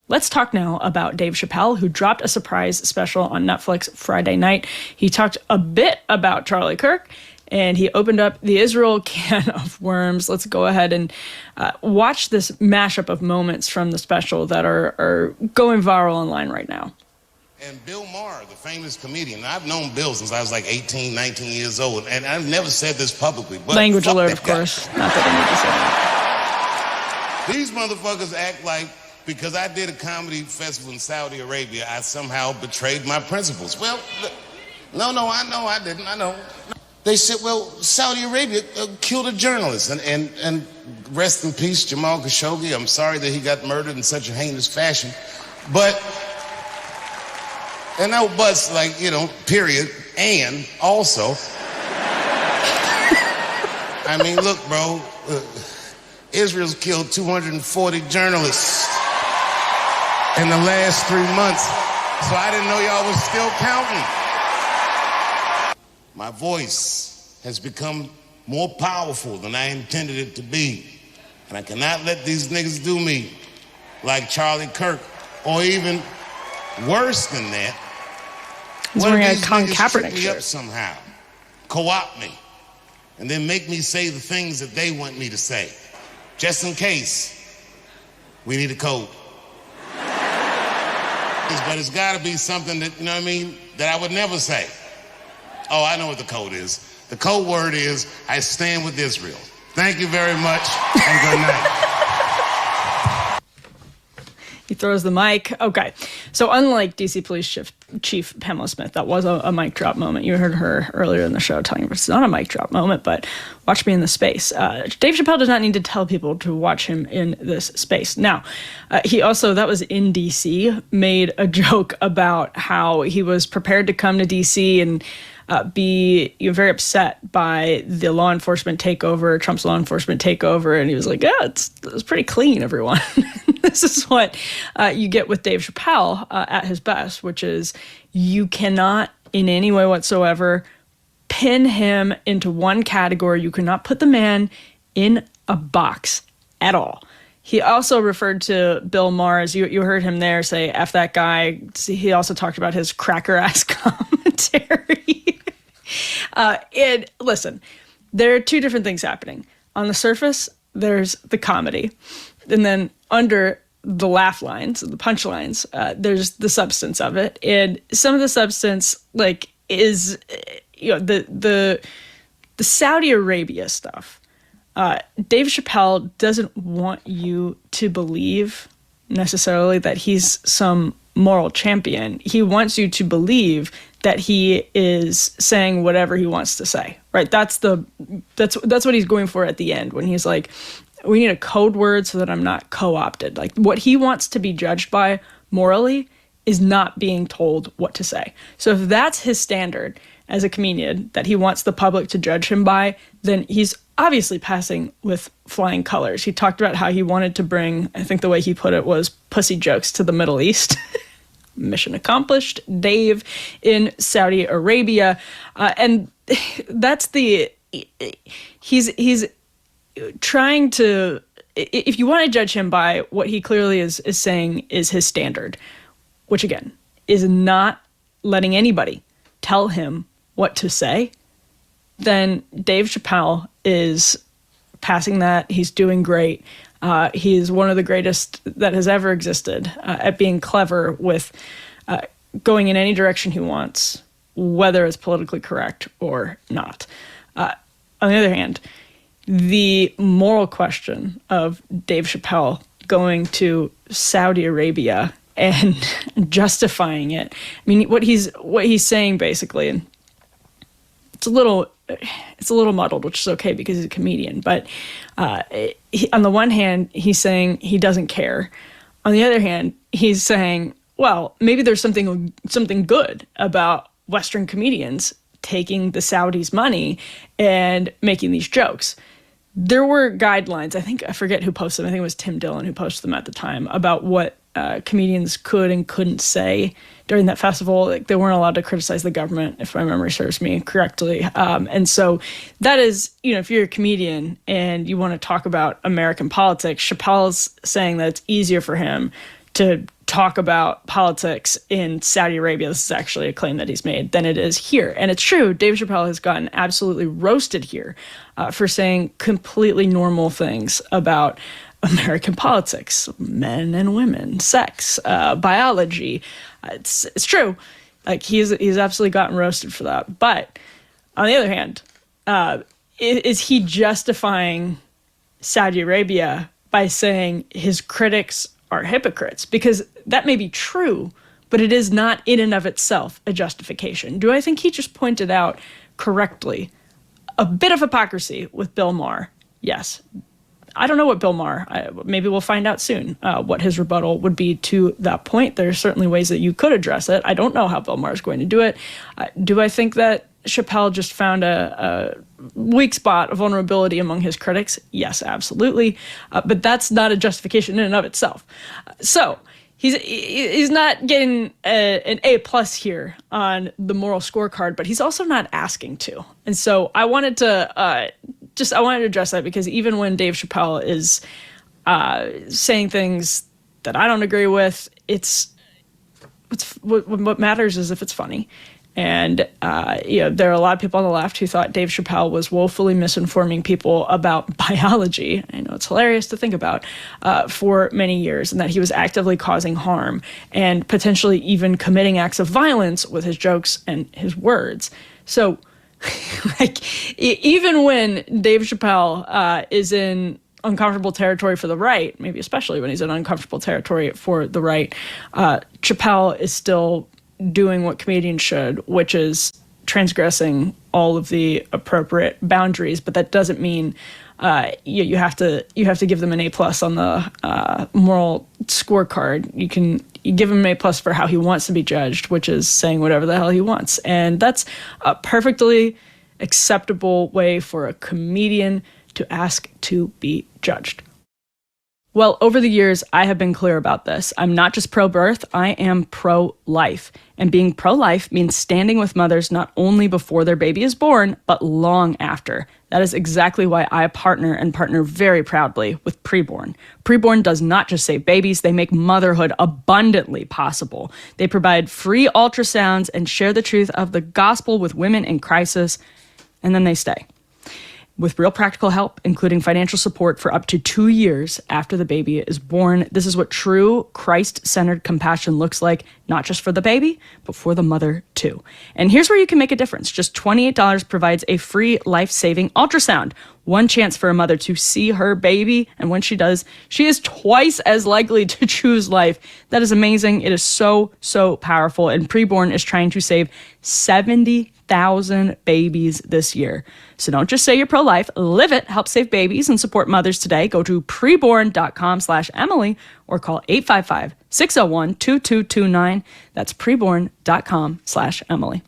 Let's talk now about Dave Chappelle, who dropped a surprise special on Netflix Friday night. He talked a bit about Charlie Kirk, and he opened up the Israel can of worms. Let's go ahead and watch this mashup of moments from the special that are going viral online right now. And Bill Maher, the famous comedian, I've known Bill since I was like 18, 19 years old, and I've never said this publicly. But language alert, of course. Not that I need to say that. These motherfuckers act like because I did a comedy festival in Saudi Arabia, I somehow betrayed my principles. Well, no, I know I didn't. I know. They said, well, Saudi Arabia killed a journalist, and rest in peace, Jamal Khashoggi. I'm sorry that he got murdered in such a heinous fashion, but. And no buts, like, period. And also, I mean, look, bro, Israel's killed 240 journalists in the last 3 months. So I didn't know y'all was still counting. My voice has become more powerful than I intended it to be. And I cannot let these niggas do me like Charlie Kirk, or even worse than that. He's wearing a Colin Kaepernick shirt. Up somehow, co-opt me, and then make me say the things that they want me to say, just in case we need a code. But it's got to be something that, that I would never say. Oh, I know what the code is. The code word is, I stand with Israel. Thank you very much, and good night. He throws the mic. Okay. So unlike DC Police Chief Pamela Smith, that was a mic drop moment. You heard her earlier in the show telling her it's not a mic drop moment, but watch me in the space. Dave Chappelle does not need to tell people to watch him in this space. Now, he also, that was in DC, made a joke about how he was prepared to come to DC and be very upset by the law enforcement takeover, Trump's law enforcement takeover. And he was like, yeah, it's pretty clean, everyone. This is what you get with Dave Chappelle at his best, which is you cannot in any way whatsoever pin him into one category. You cannot put the man in a box at all. He also referred to Bill Maher, as you heard him there say, F that guy. He also talked about his cracker-ass commentary. And listen, there are two different things happening. On the surface, there's the comedy. And then under the laugh lines, the punchlines, there's the substance of it. And some of the substance, is, the Saudi Arabia stuff. Dave Chappelle doesn't want you to believe necessarily that he's some moral champion. He wants you to believe that he is saying whatever he wants to say, right? That's what he's going for at the end when he's like, we need a code word so that I'm not co-opted. Like, what he wants to be judged by morally is not being told what to say. So if that's his standard as a comedian that he wants the public to judge him by, then he's obviously passing with flying colors. He talked about how he wanted to bring, I think the way he put it was, pussy jokes to the Middle East. Mission accomplished. Dave in Saudi Arabia. And that's he's trying to, if you want to judge him by what he clearly is saying is his standard, which again, is not letting anybody tell him what to say, then Dave Chappelle is passing that. He's doing great. He's one of the greatest that has ever existed at being clever with going in any direction he wants, whether it's politically correct or not. On the other hand, the moral question of Dave Chappelle going to Saudi Arabia and justifying it. I mean, what he's saying basically, and it's a little muddled, which is okay because he's a comedian. But on the one hand, he's saying he doesn't care. On the other hand, he's saying, well, maybe there's something good about Western comedians taking the Saudis' money and making these jokes. There were guidelines. I forget who posted them. I think it was Tim Dillon who posted them at the time about what comedians could and couldn't say during that festival. Like, they weren't allowed to criticize the government, if my memory serves me correctly. And so that is, if you're a comedian and you want to talk about American politics, Chappelle's saying that it's easier for him to talk about politics in Saudi Arabia, this is actually a claim that he's made, than it is here. And it's true, Dave Chappelle has gotten absolutely roasted here for saying completely normal things about American politics, men and women, sex, biology. It's true. Like, he's absolutely gotten roasted for that. But on the other hand, is he justifying Saudi Arabia by saying his critics are hypocrites? Because that may be true, but it is not in and of itself a justification. Do I think he just pointed out correctly a bit of hypocrisy with Bill Maher? Yes. I don't know what Bill Maher, maybe we'll find out soon, what his rebuttal would be to that point. There are certainly ways that you could address it. I don't know how Bill Maher is going to do it. Do I think that Chappelle just found a weak spot, a vulnerability among his critics? Yes, absolutely. But that's not a justification in and of itself. So he's not getting an A+ here on the moral scorecard, but he's also not asking to. And so I wanted to address that, because even when Dave Chappelle is saying things that I don't agree with, what matters is if it's funny. And there are a lot of people on the left who thought Dave Chappelle was woefully misinforming people about biology. I know it's hilarious to think about, for many years, and that he was actively causing harm and potentially even committing acts of violence with his jokes and his words. So, even when Dave Chappelle is in uncomfortable territory for the right, maybe especially when he's in uncomfortable territory for the right, Chappelle is still doing what comedians should, which is transgressing all of the appropriate boundaries. But that doesn't mean you have to give them an A+ on the moral scorecard. You give him an A+ for how he wants to be judged, which is saying whatever the hell he wants. And that's a perfectly acceptable way for a comedian to ask to be judged. Well, over the years, I have been clear about this. I'm not just pro-birth, I am pro-life. And being pro-life means standing with mothers not only before their baby is born, but long after. That is exactly why I partner very proudly with Preborn. Preborn does not just save babies, they make motherhood abundantly possible. They provide free ultrasounds and share the truth of the gospel with women in crisis, and then they stay. With real practical help, including financial support for up to 2 years after the baby is born. This is what true Christ-centered compassion looks like, not just for the baby, but for the mother too. And here's where you can make a difference. Just $28 provides a free life-saving ultrasound. One chance for a mother to see her baby, and when she does, she is twice as likely to choose life. That is amazing. It is so, so powerful, and Preborn is trying to save 70,000 babies this year. So don't just say you're pro-life, live it, help save babies and support mothers today. Go to preborn.com/Emily or call 855-601-2229. That's preborn.com/Emily.